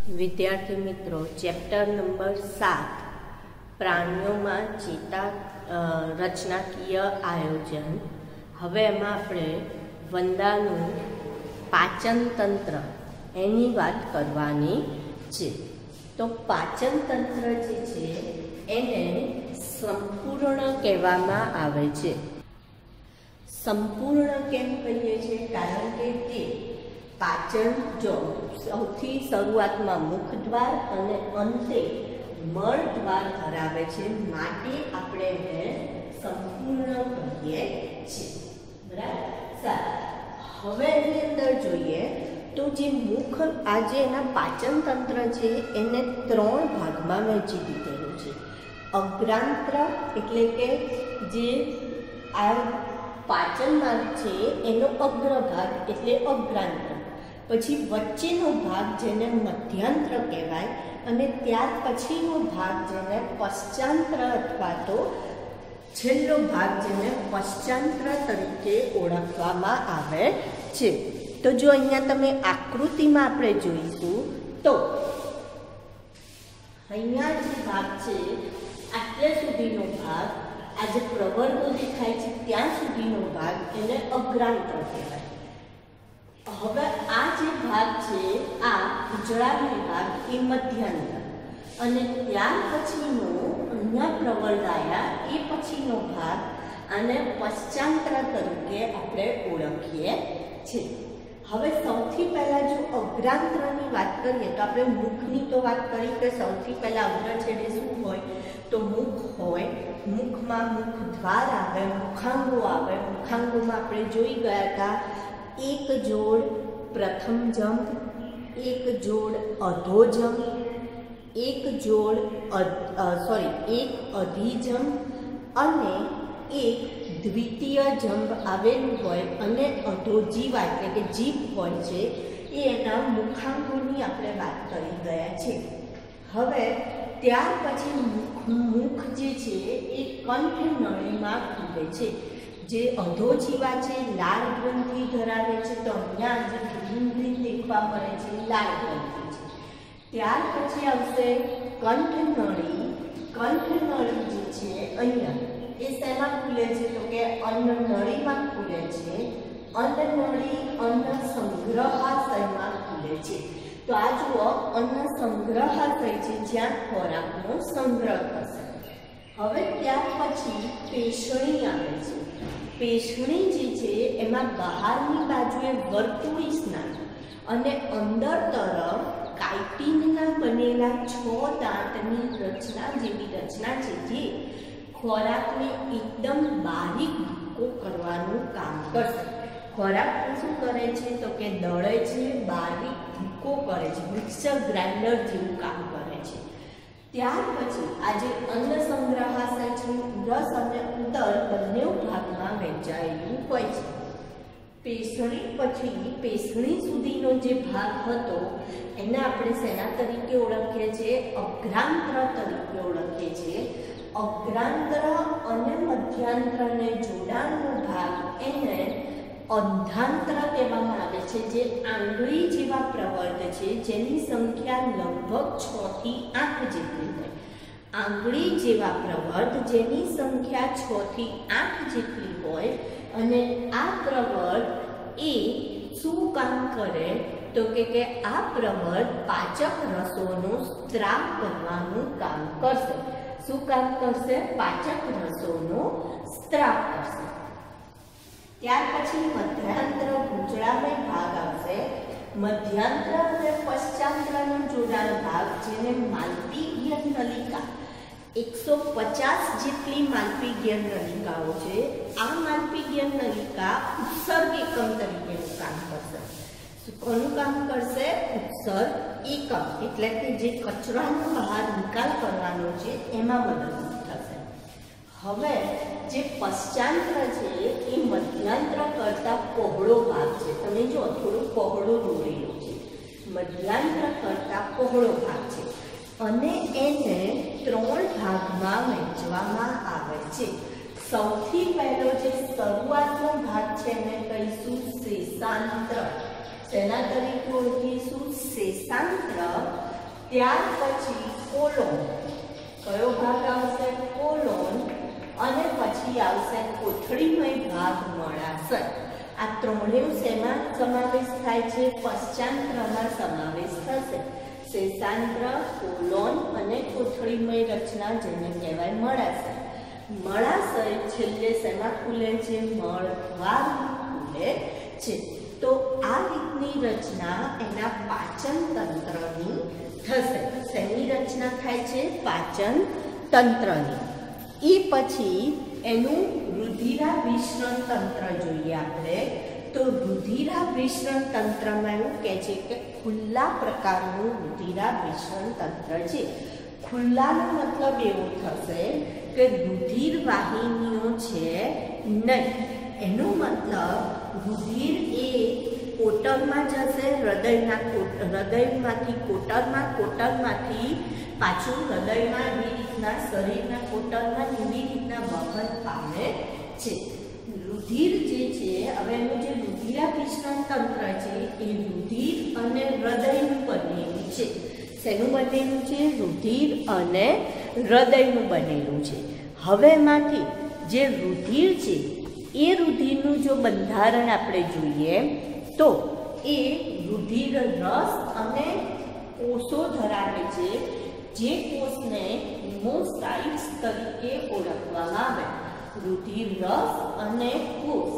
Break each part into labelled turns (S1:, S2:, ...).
S1: विद्यार्थी मित्रों chapter number 7 प्राणियों में चेता रचनाकीय आयोजन। हवे एमां आपणे वंदानुं पाचन तंत्र एनी वात करवानी छे। तो पाचन तंत्र जे छे एने संपूर्ण कहेवामां आवे छे। संपूर्ण केम कहीए छे? कारण के ते पाचन जो सौथी शुरुआत में मुखद्वार अने अंते मळद्वार धरावे छे, माटे आपणे एने संपूर्ण कहीए छे। बराबर। हवे एनी अंदर जोईए तो जे मुख आज एना पाचन तंत्र छे एने 3 भागमां वहेंची दीधेलुं छे। अग्रांत्र एटले के जे आ पाचन मार्ग छे एनो अग्रभाग एटले अग्रांत्र, पछी वच्चेनो भाग जेने मध्यांत्र कहेवाय अने त्यार पछीनो भाग जेने पश्चांत्र अथवा तो छेल्लो भाग जेने पश्चांत्र तरीके ओळखवामां आवे छे। तो जो अहींया तमे आकृतिमां आपणे जोईशुं तो अहींया जे भाग छे आटले सुधीनो भाग आज प्रवर्गो देखाय छे त्यां सुधीनो भाग एने अग्रांत्र कहेवाय। हवे आ जे भाग छे आ गुजराती भाग ए मध्यांतर अने त्यार पछीनो अहींया प्रवर्गाया ए पछीनो भाग आने पश्चांतर तरीके आपणे ओळखीए छे। हवे सौथी पहला जो अग्रांत्रनी बात करीए तो आपणे मुखनी तो बात करी के सौथी पहला अग्र छेडे शुं होय तो मुख होय। मुखमां मुखद्वार आवे, मुखांगो आवे। मुखांगोमां आपणे जोई गया था एक जोड़ प्रथम जंप, एक जोड़ अधोजंप, एक जोड़ एक अधिजंप अने एक द्वितीय जंप आवेલું હોય અને અધોજીવા એટલે કે જીભ હોય છે એ એના મુખાંગોની આપણે વાત કરી ગયા છે। હવે ત્યાર પછી મુખ જે છે એ કંઠ નળીમાં ખુલે છે। जे अधोजीवा है लाल ग्रंथि धरावे छे तो अहींया जे ग्रीन ग्रीन देखवा मळे छे लाल ग्रंथि छे। त्यार पछी आवशे कंठनळी। कंठनळी जे छे अहींया ए शेमां खुले छे तो के अन्ननळीमां खुले छे। अन्ननळी अन्न संग्रहाशयमां खुले छे। तो आ जुओ अन्न संग्रहाशय छे ज्यां खोराकनो संग्रह थशे। हवे त्यार पछी पेशणी आवे छे। पेशणी जे छे एमां बहारनी बाजुए वर्तुળી स्नायु अने अंदर तरफ काइटिनना बनेला 6 दांतनी रचना जेवी रचना छे जे खोराकने एकदम बारीक भूको करवानुं काम करशे। खोराक शुं करे छे तो के दळे छे, बारीक भूको करे छे, मिक्सर ग्राइंडर जेवुं काम करे छे। त्यार पछी आजे अन्न संग्रहाशय छे रस अने उदर बंने भागमां वहेंचायेલું होय छे। पेशणी पछी पेशणी सुधीनो जे भाग हतो एने आपणे शेना तरीके ओळखीए छीए? अग्रांत्र तरीके ओळखीए छीए। अग्रांत्र अने मध्यांत्रने जोडाणनो भाग एने अंधांत्र कहेवामां आवे छे। जे आंगળી जेवा प्रवर्ग छे जेनी संख्या लगभग 6 થી 8 जेटली होय। आंगળી जेवा प्रवर्ग जेनी संख्या 6 થી 8 जेटली होय अने आ प्रवर्ग ए शुं काम करे तो के आ प्रवर्ग पाचक रसोनो स्त्राव करवानुं काम करशे। शुं काम करशे? पाचक रसोनो स्त्राव करशे। त्यार पछी मध्यांतर गुजराती भाग आवशे। मध्यांतर अने पश्चांत्रनो जोडाण भाग जेने मालपीय नलिका 150 जेटली मालपीय नलिकाओ छे। आ मालपीय नलिका उत्सर्ग एकम तरीकेनुं काम करशे। कोनुं काम करशे? उत्सर्ग एकम એટલે કે જે કચરાનો બહાર નિકાલ કરવાનો છે એમાં મદદ થશે। હવે जे पश्चांत्र छे ए मध्यांत्र करता पહોળો भाग छे। तमे जो थोड़ो पહોળો દોરેલો छे, मध्यांत्र करता पહોળો भाग छे अने एने 3 भागमां वहेंचवामां आवे छे। सौथी पहेलो जे शरूआतनो भाग छे एने कहीशुं शेषांत्र। शेना तरीके ओळखीशुं? शेषांत्र ત્યાર પછી કોલોન, કયો ભાગ આવશે? કોલોન, અને પછી આવશે કોથળીમય ભાગ મળાશય. આ ત્રણેય શેમાં સમાવેશ થાય છે? પશ્ચાંત્રમાં સમાવેશ થશે. શેષાંત્ર, કોલોન અને કોથળીમય રચના, જેને કહેવાય મળાશય. મળાશય છેલ્લે શેમાં ખુલે છે? મળદ્વારમાં ખુલે છે. તો આ રીતની રચના એના પાચન તંત્રની થશે. શેની રચના થાય છે? પાચન તંત્રની. એ પછી એનું રુધિરાભિસરણ તંત્ર જોઈએ આપણે. તો રુધિરાભિસરણ તંત્રમાં એવું કહે છે કે ખુલ્લા પ્રકારનું રુધિરાભિસરણ તંત્ર છે. ખુલ્લાનો મતલબ એવો થશે કે રુધિર વાહિનીઓ છે નહીં. એનો મતલબ રુધિર એ કોટરમાં જશે, હૃદયમાંથી કોટરમાં, કોટરમાંથી પાછું હૃદયમાં, એવી રીતના શરીરના કોટરમાં એવી રીતના વહન પામે છે. રુધિર જે છે, હવે એનું જે રુધિરાભિસરણ તંત્ર છે એ રુધિર અને હૃદયનું બનેલું છે. શેનું બનેલું છે? રુધિર અને હૃદયનું બનેલું છે. હવે એમાંથી જે રુધિર છે એ રુધિરનું જો બંધારણ આપણે જોઈએ તો એ રુધિર રસ અને કોષો ધરાવે છે, જે કોષને હિમોસાઇટ્સ તરીકે ઓળખવામાં આવે. રુધિર રસ અને કોષ,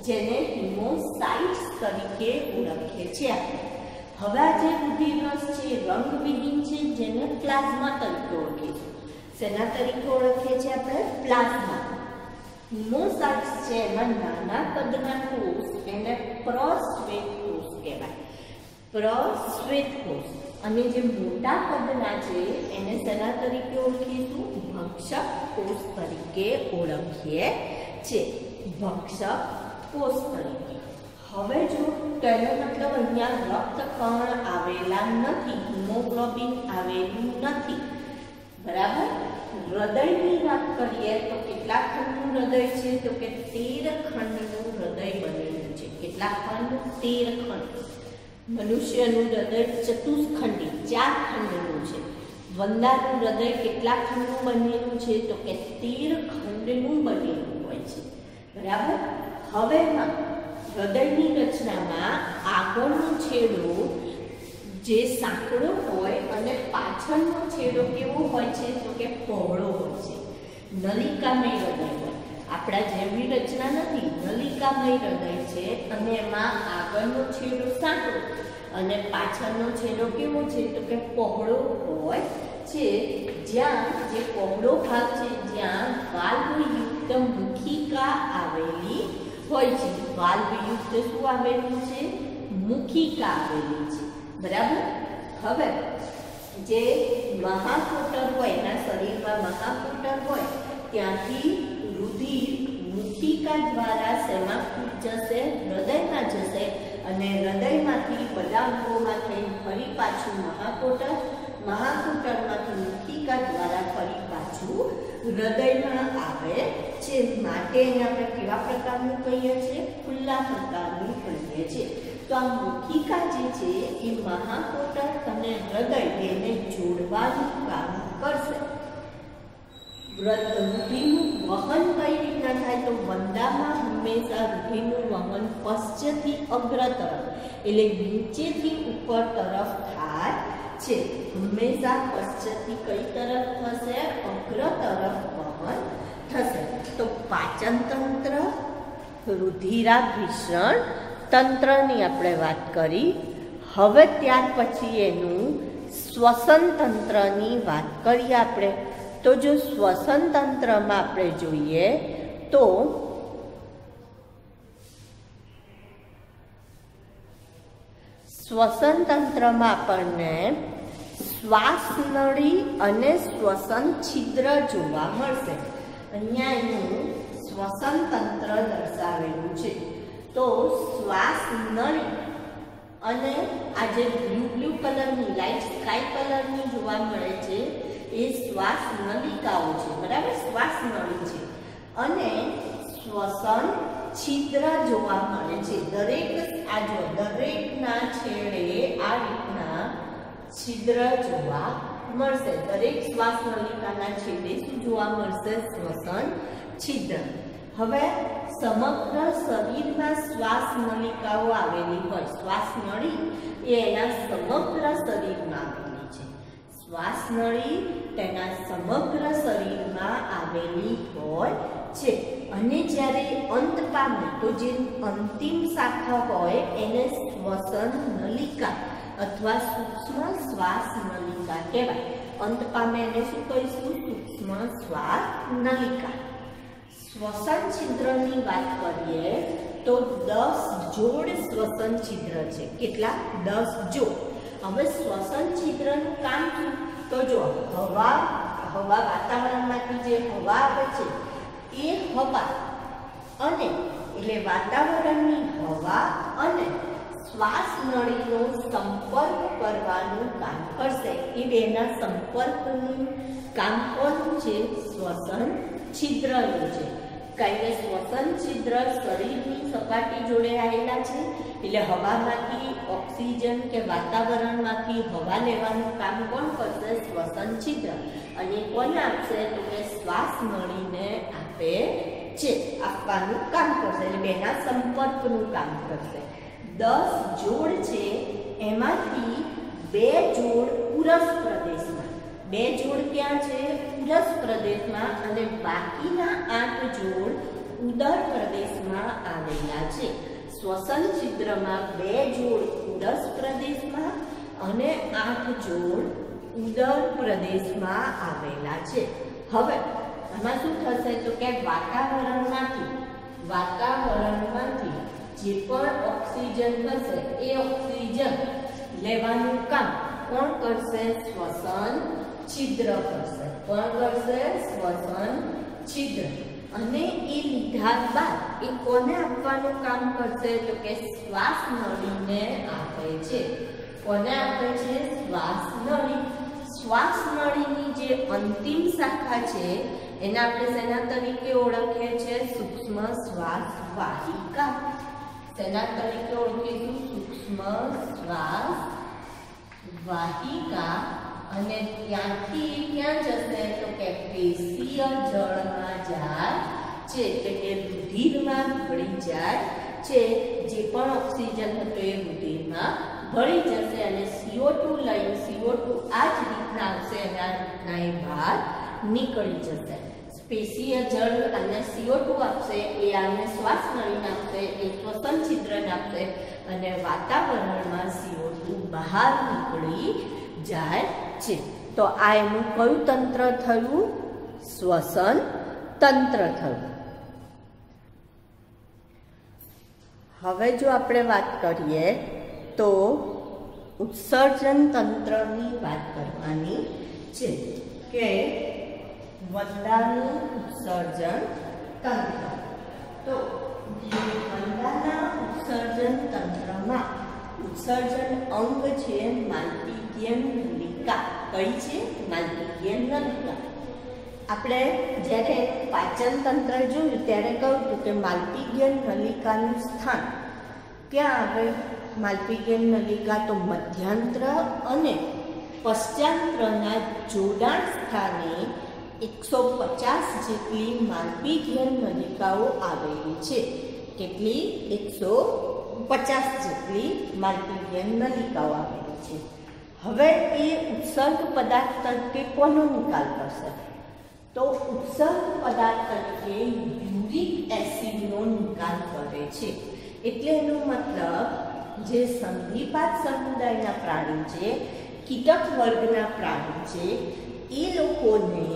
S1: જેને હિમોસાઇટ્સ તરીકે ઓળખીએ છીએ આપણે. હવે આ જે રુધિર રસ છે રંગવિહીન છે, જેને પ્લાઝમા તરીકે ઓળખીએ છીએ. શેના તરીકે ઓળખીએ છીએ આપણે? પ્લાઝમા. હિમોસાઇટ્સ છે એમાં નાના કદના કોષ, એને પ્રશ્વેત કોષ કહેવાય. પ્રશ્વેત કોષ. અને જે મોટા કદના છે એને શેના તરીકે ઓળખીશું? ભક્ષક કોષ તરીકે ઓળખીએ છીએ. ભક્ષક કોષ તરીકે. હવે જો તેનો મતલબ અહીંયા રક્તકણ આવેલા નથી, હિમોગ્લોબિન આવેલું નથી, બરાબર. હૃદયની વાત કરીએ તો કેટલા ખંડનું હૃદય છે? તો કે 13 ખંડનું હૃદય બનેલું છે. કેટલા ખંડ? 13 ખંડ. મનુષ્યનું હૃદય ચતુષ્ખંડી, 4 ખંડનું છે. વંદાનું હૃદય કેટલા ખંડનું બનેલું છે? તો કે 13 ખંડનું બનેલું હોય છે, બરાબર. હવે હૃદયની રચનામાં આગળનો છેડો જે સાંકડો હોય અને પાછળનો છેડો કેવો હોય છે? તો કે પહોળો હોય છે. નલિકામય હૃદય હોય. આપણા જેવી રચના નથી, નલિકામય હૃદય છે અને એમાં આગળનો છેડો સાંકડો અને પાછળનો છેડો કેવો છે? તો કે પહોળો હોય છે. જ્યાં જે પહોળો ભાગ છે જ્યાં વાલ્વયુક્ત મુખિકા આવેલી હોય છે. વાલ્વયુક્ત શું આવેલું છે? મુખિકા આવેલી છે, બરાબર. હવે જે મહાકોટર હોય, એના શરીરમાં મહાકોટર હોય, ત્યાંથી રુધિર મુખિકા દ્વારા શેમાં જશે? હૃદયમાં જશે. અને હૃદયમાંથી બધા અંગોમાં થઈ ફરી પાછું મહાકોટર, મહાકોટરમાંથી મુખિકા દ્વારા ફરી પાછું હૃદયમાં આવે છે. માટે એને આપણે કેવા પ્રકારનું કહીએ છીએ? ખુલ્લા પ્રકારનું કહીએ છીએ. તો આ મુખિકા જે છે એ મહાકોટર અને હૃદય એને જોડવાનું કામ કરશે. રુધિરનું વહન કઈ રીતના થાય? તો વંદામાં હંમેશા રુધિરનું વહન પશ્ચથી અગ્ર તરફ, એટલે નીચેથી ઉપર તરફ થાય છે. હંમેશા પશ્ચથી કઈ તરફ થશે? અગ્ર તરફ વહન થશે. તો પાચન તંત્ર, રુધિરાભિસરણ તંત્રની આપણે વાત કરી. હવે ત્યાર પછી એનું શ્વસન તંત્રની વાત કરીએ આપણે. તો જો શ્વસન તંત્રમાં આપણે જોઈએ તો શ્વસન તંત્રમાં આપણને શ્વાસ નળી અને શ્વસન છિદ્ર જોવા મળશે. અહીંયા એનું શ્વસન તંત્ર દર્શાવેલું છે. તો શ્વાસ નળી અને આ જે બ્લુ કલરની, લાઇટ સ્કાય કલરની જોવા મળે છે એ શ્વાસ નલિકાઓ છે, બરાબર. શ્વાસ નળી છે. અને શ્વસન છિદ્ર જોવા મળે છે. દરેકના છેડે આ રીતના છિદ્ર જોવા મળશે। દરેક શ્વાસ નલિકાના છેડે શું જોવા મળશે? શ્વસન છિદ્ર। હવે સમગ્ર શરીરમાં શ્વાસ નલિકાઓ આવેલી હોય, શ્વાસ નળી એ એના સમગ્ર શરીરમાં આવેલી છે। શ્વાસ નળી તેના સમગ્ર શરીરમાં આવેલી હોય છે અને જ્યારે અંત પામે તો જે અંતિમ શાખા હોય એને શ્વસન નલિકા અથવા સૂક્ષ્મ શ્વાસ નલિકા કહેવાય। અંત પામે એને શું કહીશું? સૂક્ષ્મ શ્વાસ નલિકા। શ્વસન છિદ્રની વાત કરીએ તો 10 જોડ શ્વસન છિદ્ર છે। કેટલા? 10 જોડ। હવે શ્વસન છિદ્રનું કામ શું? તો જો હવા વાતાવરણમાંથી જે હવા આવે છે એ હવા અને એટલે વાતાવરણની હવા અને શ્વાસ નળીનો સંપર્ક કરવાનું કામ કરશે। એ બેના સંપર્કનું કામ કોનું છે? શ્વસન છિદ્રનું છે। કારણ કે શ્વસન છિદ્ર શરીરની સપાટી જોડે આવેલા છે એટલે હવામાંથી ઓક્સિજન કે વાતાવરણમાંથી હવા લેવાનું કામ કોણ કરશે? શ્વસન છિદ્ર। અને કોને આપશે? તો કે શ્વાસ નળીને આપે છે, આપવાનું કામ કરશે એટલે બેના સંપર્કનું કામ કરશે। 10 જોડ છે એમાંથી 2 જોડ ઉરસ પ્રદેશમાં, 2 જોડ ક્યાં છે? ઉરસ પ્રદેશમાં અને બાકીના 8 જોડ ઉદર પ્રદેશમાં આવેલા છે। શ્વસન છિદ્રમાં 2 જોડ ઉરસ પ્રદેશમાં અને 8 જોડ ઉદર પ્રદેશમાં આવેલા છે। હવે આમાં શું થશે? તો કે વાતાવરણમાંથી જે પણ ઓક્સિજન હશે એ ઓક્સિજન લેવાનું કામ કોણ કરશે? શ્વસન છિદ્ર કરશે। કોણ કરશે? શ્વસન છિદ્ર। અને એ લીધા બાદ એ કોને આપવાનું કામ કરશે? તો કે શ્વાસ નળીને આપે છે। કોને આપે છે? શ્વાસ નળી। શ્વાસ નળીની જે અંતિમ શાખા છે એને આપણે શેના તરીકે ઓળખીએ છીએ? સૂક્ષ્મ શ્વાસ વાહિકા। શેના તરીકે ઓળખીશું? સૂક્ષ્મ શ્વાસ વાહિકા। અને ત્યાંથી ક્યાં જશે? તો કે પેશીય જળમાં જાય છે, એટલે કે રુધિરમાં ભળી જાય છે। જે પણ ઓક્સિજન હતો એ રુધિરમાં ભળી જશે અને CO2 લઈને CO2 આ જ રીતના આવશે અને આ રીતના એ બહાર નીકળી જશે। પેશીય જળ અને CO2 આપશે, એ આને શ્વાસ નળીને આપશે, એ શ્વસન છિદ્રને આપશે અને વાતાવરણમાં CO2 બહાર નીકળી જાય છે। તો આ એનું કયું તંત્ર થયું? શ્વસન તંત્ર થયું। હવે જો આપણે વાત કરીએ તો ઉત્સર્જન તંત્રની વાત કરવાની છે કે વંદાનું ઉત્સર્જન તંત્ર। તો વંદાના ઉત્સર્જન તંત્રમાં ઉત્સર્જન અંગ છે માલ્પીગિયન નલિકા। કઈ છે? માલ્પીગિયન નલિકા। આપણે જ્યારે પાચન તંત્ર જોયું ત્યારે કહ્યું હતું કે માલ્પીગિયન નલિકાનું સ્થાન ક્યાં આવે? માલ્પીગિયન નલિકા તો મધ્યાંત્ર અને પશ્ચાંત્રના જોડાણ સ્થાને 150 જેટલી માલ્પીગિયન નલિકાઓ આવેલી છે। કેટલી? 150 જેટલી માલ્પીગિયન નલિકાઓ આવેલી છે। હવે એ ઉત્સર્ગ પદાર્થ તરીકે કોનો નિકાલ કરશે? તો ઉત્સર્ગ પદાર્થ તરીકે યુરિક એસિડનો નિકાલ કરે છે। એટલે એનો મતલબ જે સંધિપાત સમુદાયના પ્રાણી છે, કીટક વર્ગના પ્રાણી છે, એ લોકોને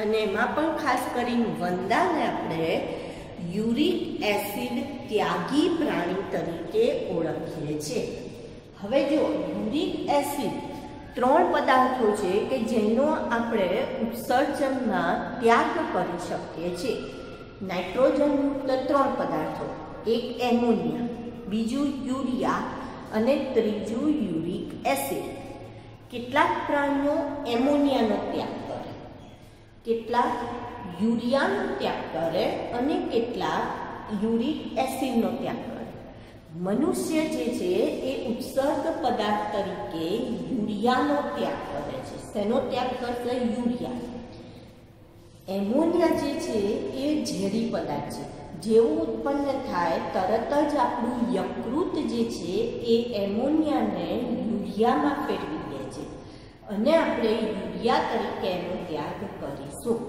S1: અને એમાં પણ ખાસ કરીને વંદાને આપણે યુરિક એસિડ ત્યાગી પ્રાણી તરીકે ઓળખીએ છીએ। હવે જો યુરિક એસિડ 3 પદાર્થો છે કે જેનો આપણે ઉત્સર્જનમાં ત્યાગ કરી શકીએ છીએ। નાઇટ્રોજનયુક્ત 3 પદાર્થો, એક એમોનિયા, બીજું યુરિયા અને ત્રીજું યુરિક એસિડ। કેટલાક પ્રાણીઓ એમોનિયાનો ત્યાગ કરે, કેટલાક યુરિયાનો ત્યાગ કરે અને કેટલાક યુરિક એસિડનો ત્યાગ કરે। મનુષ્ય જે છે એ ઉત્સર્ગ પદાર્થ તરીકે યુરિયાનો ત્યાગ કરે છે. શેનો ત્યાગ કરશે? યુરિયા. એમોનિયા જે છે એ ઝેરી પદાર્થ છે. જેવું ઉત્પન્ન થાય તરત જ આપણું યકૃત જે છે એ એમોનિયાને યુરિયામાં ફેરવી દે છે અને આપણે યુરિયા તરીકે એનો ત્યાગ કરીશું.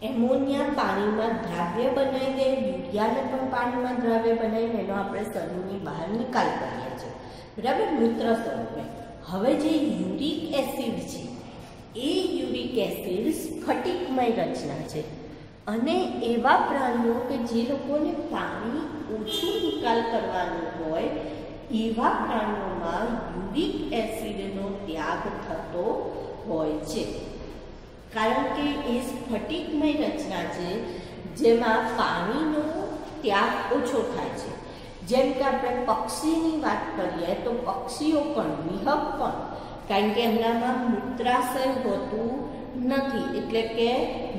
S1: એમોનિયા પાણીમાં દ્રાવ્ય બનાવી દે, યુરિયાને પણ પાણીમાં દ્રાવ્ય બનાવીને એનો આપણે શરીરની બહાર નિકાલ કરીએ છીએ, બરાબર, મૂત્ર સ્વરૂપે. હવે જે યુરિક એસિડ છે એ યુરિક એસિડ સ્ફટિકમય રચના છે અને એવા પ્રાણીઓ કે જે લોકોને પાણી ઓછું નિકાલ કરવાનું હોય એવા પ્રાણીઓમાં યુરિક એસિડનો ત્યાગ થતો હોય છે. કારણ કે એ સ્ફટિકમય રચના છે જેમાં પાણીનો ત્યાગ ઓછો થાય છે. જેમ કે આપણે પક્ષીની વાત કરીએ તો પક્ષીઓ પણ વિહગ પણ, કારણ કે એમનામાં મૂત્રાશય હોતું નથી, એટલે કે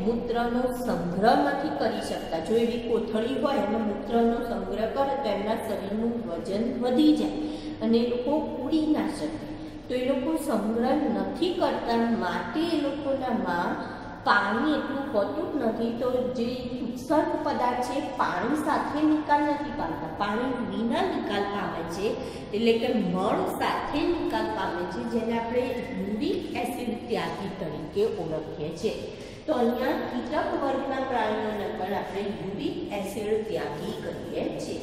S1: મૂત્રનો સંગ્રહ નથી કરી શકતા. જો એવી કોથળી હોય અને મૂત્રનો સંગ્રહ કરે તો એમના શરીરનું વજન વધી જાય અને એ લોકો ઉડી ના શકે. તો એ લોકો સંગ્રહ નથી કરતા, માટે એ લોકોનામાં પાણી એટલું હોતું જ નથી. તો જે ઉત્સર્ગ પદાર્થ છે પાણી સાથે નિકાલ નથી પામતા, પાણી વિના નિકાલ પામે છે, એટલે કે મળ સાથે નિકાલ પામે છે, જેને આપણે યુરિક એસિડ ત્યાગી તરીકે ઓળખીએ છીએ. તો અહીંયા કીટક વર્ગના પ્રાણીઓને પણ આપણે યુરિક એસિડ ત્યાગી કહીએ છીએ.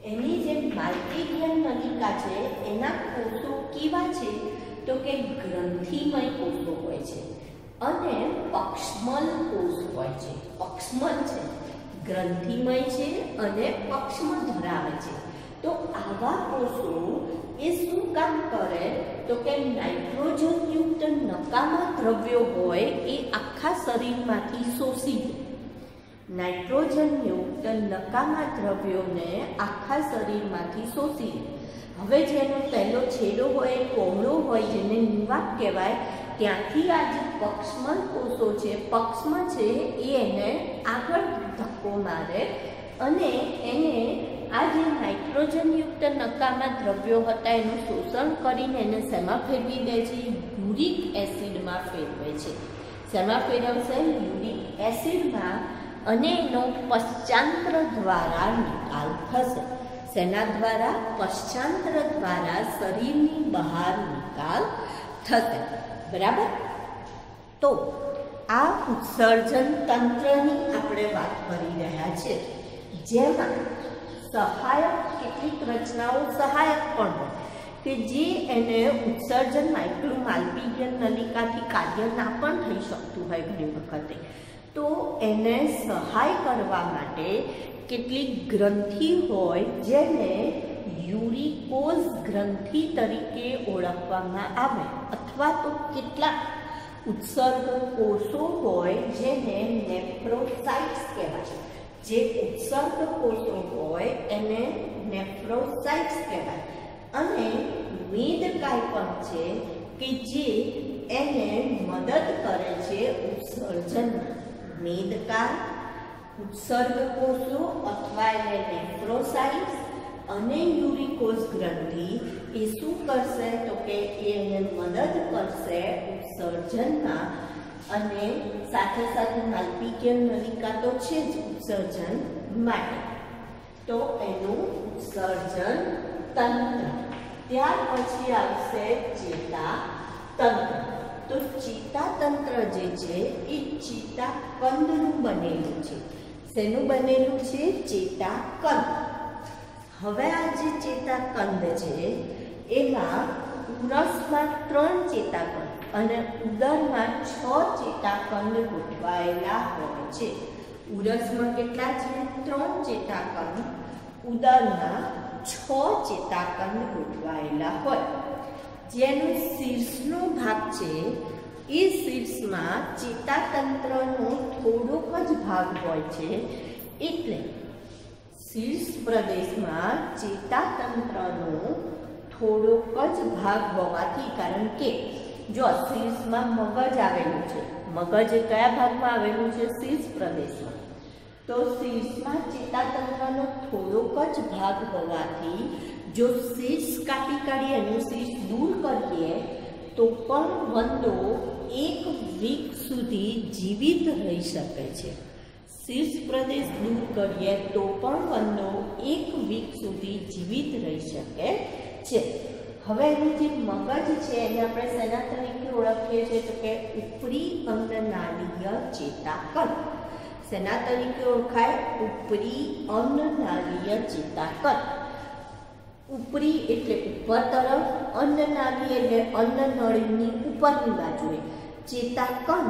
S1: એની જે માલ્પીડિયન નલિકા છે એના કોષો કેવા છે? તો કે ગ્રંથિમય કોષો હોય છે અને પક્ષમલ કોષ હોય છે. પક્ષમલ છે, ગ્રંથિમય છે અને પક્ષમલ ધરાવે છે. તો આવા કોષો એ શું કામ કરે? તો કે નાઇટ્રોજનયુક્ત નકામા દ્રવ્યો હોય એ આખા શરીરમાંથી શોષી લે. નાઇટ્રોજનયુક્ત નકામા દ્રવ્યોને આખા શરીરમાંથી શોષી લે. હવે જેનો પહેલો છેડો હોય એ કોહળો હોય, જેને નિવાક કહેવાય, ત્યાંથી આ જે પક્ષમલ કોષો છે, પક્ષમાં છે, એ એને આગળ ધક્કો મારે અને એને આ જે નાઇટ્રોજનયુક્ત નકામા દ્રવ્યો હતા એનું શોષણ કરીને એને શેમાં ફેરવી દે છે? યુરિક એસિડમાં ફેરવે છે. શેમાં ફેરવશે? યુરિક એસિડમાં. અને એનો પશ્ચાંત્ર દ્વારા નિકાલ થશે. શેના દ્વારા? પશ્ચાંત્ર દ્વારા શરીરની બહાર નિકાલ થશે, બરાબર. તો આ ઉત્સર્જન તંત્રની આપણે વાત કરી રહ્યા છીએ, જેમાં સહાયક કેટલીક રચનાઓ સહાયક પણ હોય કે જે એને ઉત્સર્જન માલ્પીડિયન નલિકાથી કાર્ય ના પણ થઈ શકતું હોય ઘણી વખતે. તો એને સહાય કરવા માટે કેટલીક ગ્રંથિ હોય જેને યુરિકોઝ ગ્રંથિ તરીકે ઓળખવામાં આવે, અથવા તો કેટલાક ઉત્સર્ગ કોષો હોય જેને નેફ્રોસાઇટ્સ કહેવાય. જે ઉત્સર્ગ કોષો હોય એને નેફ્રોસાઇટ્સ કહેવાય. અને મેદકાય પણ છે કે જે એને મદદ કરે છે ઉત્સર્જનમાં. મેદકાય, ઉત્સર્ગ કોષો અથવા એને નેફ્રોસાઇટ્સ અને યુરિકોઝ ગ્રંથિ એ શું કરશે? તો કે એને મદદ કરશે ઉત્સર્જનમાં. અને સાથે સાથે માલ્પીડિયન નલિકા તો છે જ ઉત્સર્જન માટે. તો એનું ઉત્સર્જન તંત્ર. ત્યાર પછી આવશે ચેતાતંત્ર. તો ચેતાતંત્ર જે છે એ ચેતાકંદનું બનેલું છે. શેનું બનેલું છે? ચેતાકંદ. હવે આ જે ચેતાકંદ છે એમાં ઉરસમાં 3 ચેતાકંદ અને ઉદરમાં 6 ચેતાકંદ ગોઠવાયેલા હોય છે. ઉરસમાં કેટલા છે? 3 ચેતાકંદ. ઉદરમાં 6 ચેતાકંદ ગોઠવાયેલા હોય. જેનો શીર્ષનો ભાગ છે એ શીર્ષમાં ચેતાતંત્રનો થોડોક જ ભાગ હોય છે. એટલે શીર્ષ પ્રદેશમાં ચેતાતંત્રનો થોડોક જ ભાગ હોવાથી, કારણ કે જો શીર્ષમાં મગજ આવેલું છે, મગજ કયા ભાગમાં આવેલું છે? શીર્ષ પ્રદેશમાં. તો શીર્ષમાં ચેતાતંત્રનો થોડોક જ ભાગ હોવાથી જો શીર્ષ કાઢી એનું શીર્ષ દૂર કરીએ તો પણ વંદો 1 વીક સુધી જીવિત રહી શકે છે. શીર્ષ પ્રદેશ દૂર કરીએ તો પણ વંદો 1 વીક સુધી જીવિત રહી શકે છે. હવે એનું જે મગજ છે એને આપણે શેના તરીકે ઓળખીએ છીએ તો કે ઉપરી અન્નનાળીય ચેતાકણ. શેના તરીકે ઓળખાય? ઉપરી અન્નનાળીય ચેતાકણ. ઉપરી એટલે ઉપર તરફ, અન્નનાળી એટલે અન્નનળીની ઉપરની બાજુએ. ચેતાકણ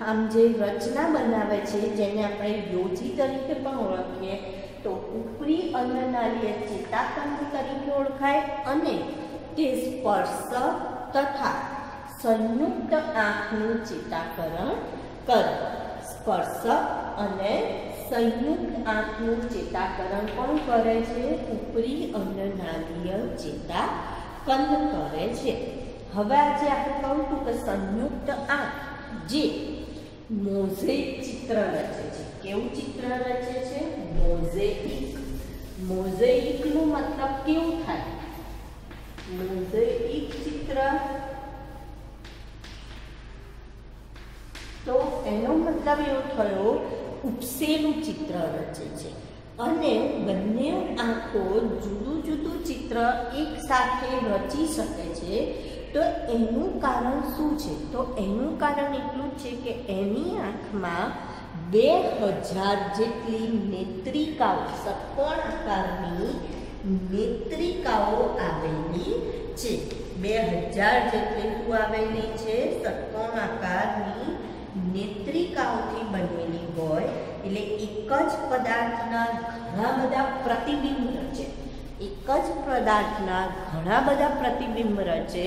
S1: આમ જે રચના બનાવે છે જેને આપણે યોજી તરીકે પણ ઓળખીએ તો ઉપરી અન્નનાળીય ચેતાકણ તરીકે ઓળખાય અને તે સ્પર્શ તથા સંયુક્ત આંખનું ચેતાકરણ કરે. સ્પર્શ અને સંયુક્ત આંખનું ચેતાકરણ પણ કરે છે. ઉપરી અન્નનાળીય ચેતાકણ કરે છે. હવે આજે આપણે કહું છું કે સંયુક્ત આંખ જે મોઝેઇક ચિત્ર રચે છે. કેવું ચિત્ર રચે છે? મોઝેઇક. મોઝેઇકનું મતલબ કેવું થાય? મોઝેઇક ચિત્ર તો એનો મતલબ એવો થયો ઉપસેલું ચિત્ર રચે છે અને બંને આંખો જુદું જુદું ચિત્ર એક સાથે રચી શકે છે. તો એનું કારણ શું છે? તો એનું કારણ એટલું જ છે કે એની આંખમાં 2000 જેટલી નેત્રિકાઓ, ષટ્કોણ આકારની નેત્રિકાઓ આવેલી છે. 2000 જેટલી શું આવેલી છે? ષટ્કોણ આકારની નેત્રિકાઓથી બનેલી હોય એટલે એક જ પદાર્થના ઘણા બધા પ્રતિબિંબ રચે. એક જ પદાર્થના ઘણા બધા પ્રતિબિંબ રચે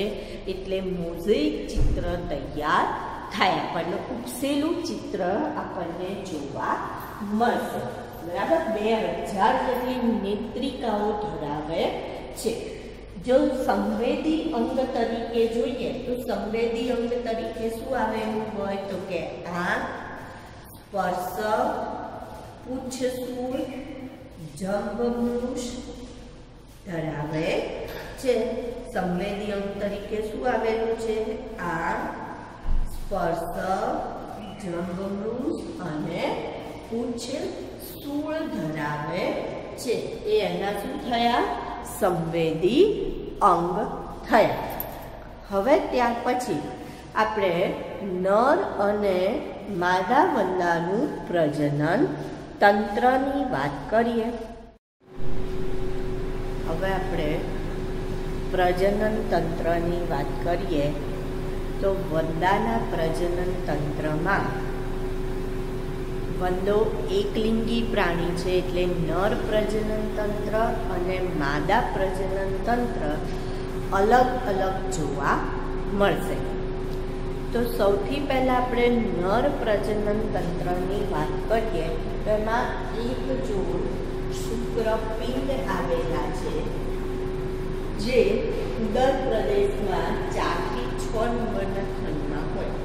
S1: એટલે મોઝેઇક ચિત્ર તૈયાર થાય. આપણને ઉપસેલું ચિત્ર આપણને જોવા મળશે. બરાબર? 2000 જેટલી નેત્રિકાઓ ધરાવે છે. જો સંવેદી અંગ તરીકે જોઈએ તો સંવેદી અંગ તરીકે શું આવેલું હોય તો કે આંખ, સ્પર્શ, પૂંછસૂળ, જંઘમૂછ ધરાવે છે. સંવેદી અંગ તરીકે શું આવેલું છે? આંખ, સ્પર્શ, જંઘમૂછ અને પૂંછસૂળ ધરાવે છે. એ એના શું થયા? સંવેદી અંગ થયા. હવે ત્યાર પછી આપણે નર અને માદા વંદાનું પ્રજનન તંત્રની વાત કરીએ. હવે આપણે પ્રજનન તંત્રની વાત કરીએ તો વંદાના પ્રજનન તંત્રમાં વંદો એકલિંગી પ્રાણી છે એટલે નર પ્રજનન તંત્ર અને માદા પ્રજનન તંત્ર અલગ અલગ જોવા મળશે. તો સૌથી પહેલાં આપણે નર પ્રજનન તંત્રની વાત કરીએ તો એમાં એક જોડ શુક્રપિંડ આવેલા છે જે ઉદર પ્રદેશમાં 4 થી 6 નંબરના ખંડમાં હોય.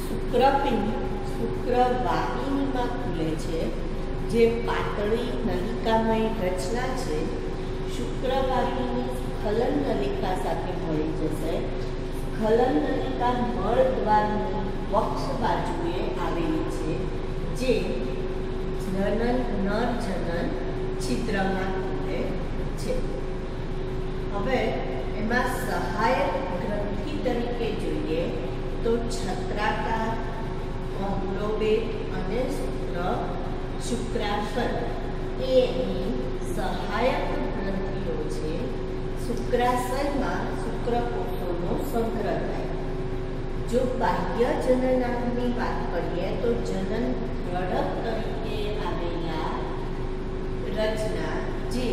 S1: શુક્રપિંડ શુક્રવાહિનીમાં ખુલે છે જે પાતળી નલિકામય રચના છે. શુક્રવાહિની સ્ખલન નલિકા સાથે મળી જશે. સ્ખલન નલિકા મળદ્વારની વક્ષ બાજુએ આવેલી છે જે નર જનન છિદ્રમાં ખુલે છે. હવે એમાં સહાયક ગ્રંથિ તરીકે જોઈએ તો છત્રાકાર, ઓમ્લોબેટ અને શુક્રાસન એની સહાયક ગ્રંથિઓ છે. શુક્રાસનમાં શુક્રકોષોનો સંગ્રહ થાય. જો બાહ્ય જનનાંગની વાત કરીએ તો જનન ધડક તરીકે આવેલા રચના જે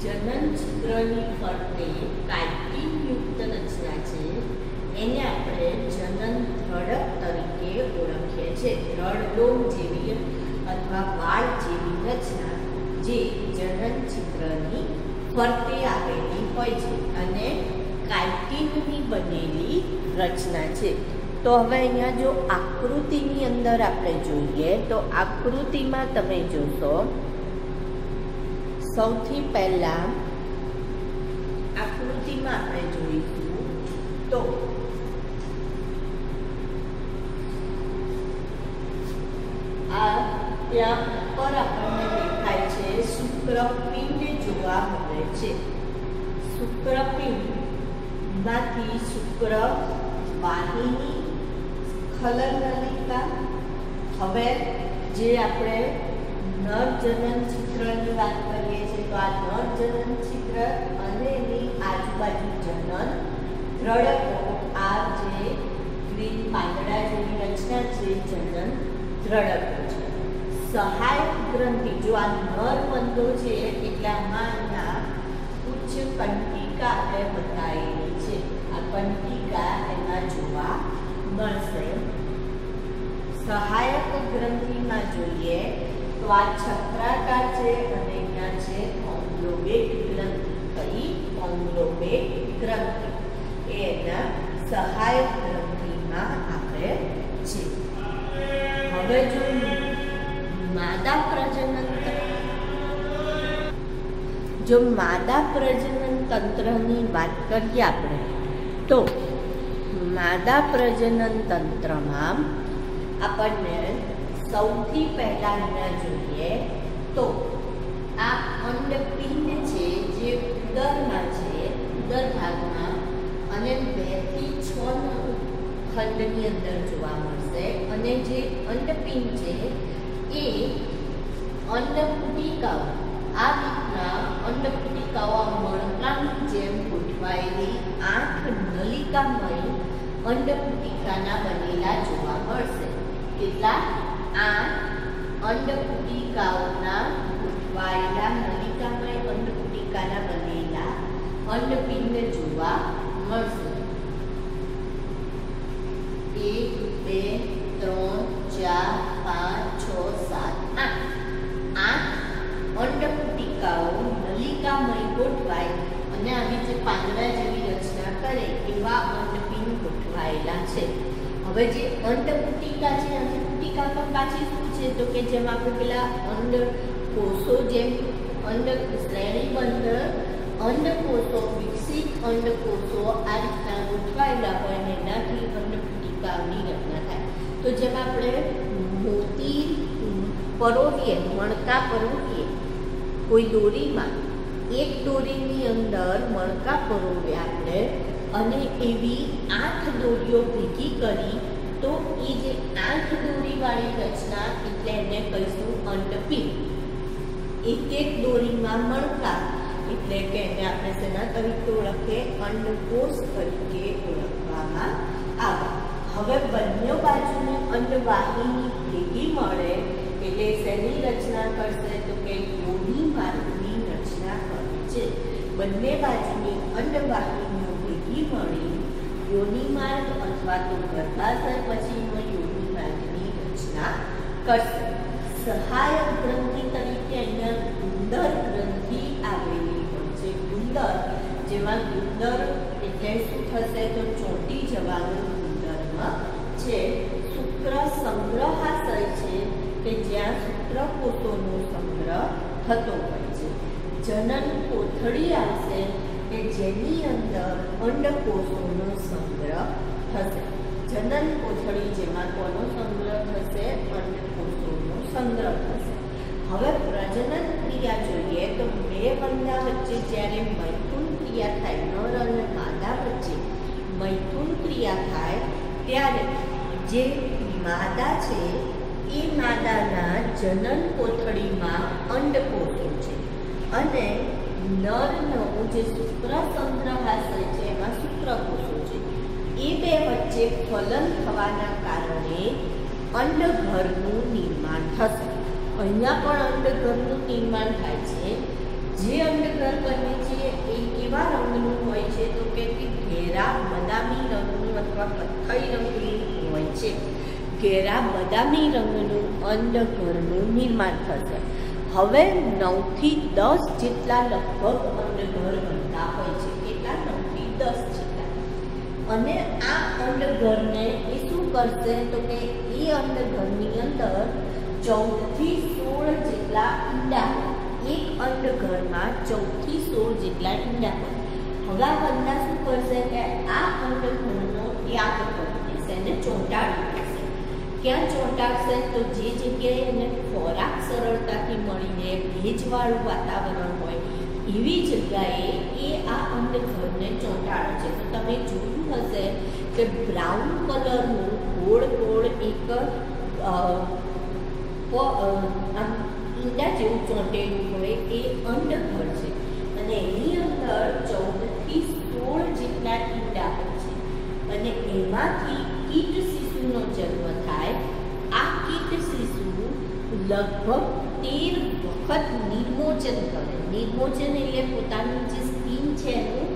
S1: જનન છિદ્રની ફરતે કાઇટિનયુક્ત રચના છે એને આપણે જનન ધડક તરીકે ઓળખીએ છીએ. ધડલોમ જેવી અથવા વાળ જેવી રચના જે જનન છિદ્રની ફરતે આવેલી હોય છે અને કાઇટિનની બનેલી રચના છે. तो हवे अहींया जो आकृतिनी अंदर आपणे जोईए तो आकृतिमां तमे जोशो सौथी पहेला आकृतिमां आपणे जोईशुं तो आ त्या पर आपणे देखाय छे शुक्रपिंड जोवा मळे छे। शुक्रपिंड मांथी शुक्र वाहिनी खलल नलिका। हवे जे आपणे नर जनन छिद्रनी वात करीए छीए तो आ नर जनन छिद्र अने एनी आजुबाजु जनन द्रड़को आ जे ग्रीन પાંદડા જેવી રચના છે जनन દ્રડકો છે। સહાયક ગ્રંથિ जो आ नर બંધો છે એટલે આમાંના ઉચ્ચ કંટિકા એ બતાવેલી છે। આ કંટિકા એમાં જોવા મળશે। સહાયક ગ્રંથિમાં જોઈએ તો આ છત્રાકાર છે અને અહીંયા છે ઓમ્લોવેટ ગ્રંથિ। કઈ ઓમ્લોવેટ ગ્રંથિ એના સહાયક ગ્રંથિમાં આપણે છે। હવે જો मादा प्रजनन जो मादा प्रजनन तंत्रनी बात करिए आपणे तो मादा प्रजनन तंत्रमां आपणे सौथी पहेला जोईए तो आ अंडपिंड छे जे उदरमां छे उदर भागमां अने 2 થી 6 खंडनी अंदर जोवा मळशे अने जे अंडपिंड छे ए अंडपुटिकाओ आ रीतना अंडपुटिकाओ मणकानी जेम गोठवायेली 8 नलिकामय अंडपुटिकाना बनेला जोवा मळशे। કેટલા 8 अंडपुटिकाओना गोठवायेला नलिकामय अंडपुटिकाना बनेला अंडपिंड जोवा मळशे। 1 2 3 4 5 6 7 8 अंडपुटिकाओ नलिकामय गोठवाय अने आवी जे પાંદડા જેવી રચના કરે એવા અંડપિંડ ગોઠવાયેલા છે। હવે જે અંડપુટિકા છે અંડપુટિકા પણ પાછી શું છે તો કે જેમ આપણે પેલા અંડ કોષો જેમ અંડ શ્રેણીબદ્ધ અંડકોષો વિકસિત અંડકોષો આ રીતના ગોઠવાયેલા હોય અને એનાથી અંડપુટિકાની રચના થાય। तो जब આપણે મોતી પરોવીએ મણકા પરોવીએ કોઈ દોરીમાં એક દોરીની અંદર મણકા પરોવીએ આપણે અને એવી 8 દોરીઓ ભેગી કરી તો એ જે 8 દોરીવાળી રચના એટલે એને કહીશું અંડપિંડ। એક દોરીમાં મણકા એટલે કે એને આપણે શેના તરીકે ઓળખીએ અંડકોષ તરીકે ઓળખવામાં આવે। હવે બંને બાજુને અંડવાહિની ભેગી મળે એટલે શેની રચના કરશે તો કે યોની માર્ગની રચના કરે છે। બંને બાજુની અંડવાહિનીઓ ભેગી મળી યોની માર્ગ અથવા તો ગર્ભાશય પછીનો યોની માર્ગની રચના કરશે। સહાયક ગ્રંથિ તરીકે અહીંયા ગુંદર ગ્રંથિ આવેલી હોય છે। ગુંદર જેમાં ગુંદર એટલે શું થશે તો ચોંટી જવાનું છે। શુક્ર સંગ્રહાશય છે કે જ્યાં શુક્રકોષોનો સંગ્રહ થતો હોય છે। જનન કોથળી આવશે કે જેની અંદર અંડકોષોનો સંગ્રહ થશે। જનન કોથળી જેમાં કોનો સંગ્રહ થશે અંડકોષોનો સંગ્રહ થશે। હવે પ્રજનન ક્રિયા જોઈએ તો બે અંડા વચ્ચે જ્યારે મૈથુન ક્રિયા થાય નર અને માદા વચ્ચે મૈથુન ક્રિયા થાય ત્યારે જે માદા છે એ માદાના જનન કોથળીમાં અંડકોષો છે અને નરનો જે શુક્ર સંગ્રહાશય છે એમાં શુક્રકોષો છે। એ બે વચ્ચે ફલન થવાના કારણે અંડઘરનું નિર્માણ થશે। અહીંયા પણ અંડઘરનું નિર્માણ થાય છે। જે અંડઘર બને છે એ કેવા રંગનું હોય છે તો કે ઘેરા બદામી રંગનું અથવા કથ્થઈ રંગનું હોય છે। ઘેરા બદામી રંગનું અંડઘરનું નિર્માણ થશે। હવે 9 થી 10 જેટલા લગભગ અંડઘર બનતા હોય છે। કેટલા 9 થી 10 જેટલા। અને આ અંડઘરને એ શું કરશે તો કે એ અંડઘરની અંદર 14 થી 16 જેટલા ઈંડા, એક અંડઘરમાં 14 થી 16 જેટલા ઈંડા હોય. હવે આ વંદા શું કરશે કે આ અંડઘરનો ત્યાગ કરી દેશે અને ચોંટાડી દેશે. ક્યાં ચોંટાડશે? તો જે જગ્યાએ એને ખોરાક સરળતાથી મળી રહે, ભેજવાળું વાતાવરણ હોય એવી જગ્યાએ એ આ અંડઘરને ચોંટાડે છે. તો તમે જોયું હશે કે બ્રાઉન કલરનું ગોળ ગોળ એક ઈંડા જેવું ચોંટેલું હોય એ અંડઘર છે અને એની અંદર 14 થી 16 જેટલા ઈંડા હોય છે અને એમાંથી કીટ શિશુનો જન્મ થાય. આ કીટ શિશુ લગભગ 13 વખત નિર્મોચન કરે. નિર્મોચન એટલે પોતાની જે સ્કીન છે એનું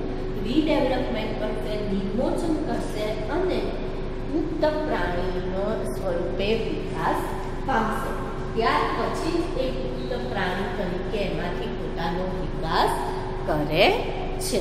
S1: રીડેવલપમેન્ટ કરશે, નિર્મોચન કરશે અને પુખ્ત પ્રાણીનો સ્વરૂપે વિકાસ પામશે. ત્યાર પછી જ એ પુખ્ત પ્રાણી તરીકે એમાંથી પોતાનો વિકાસ કરે છે.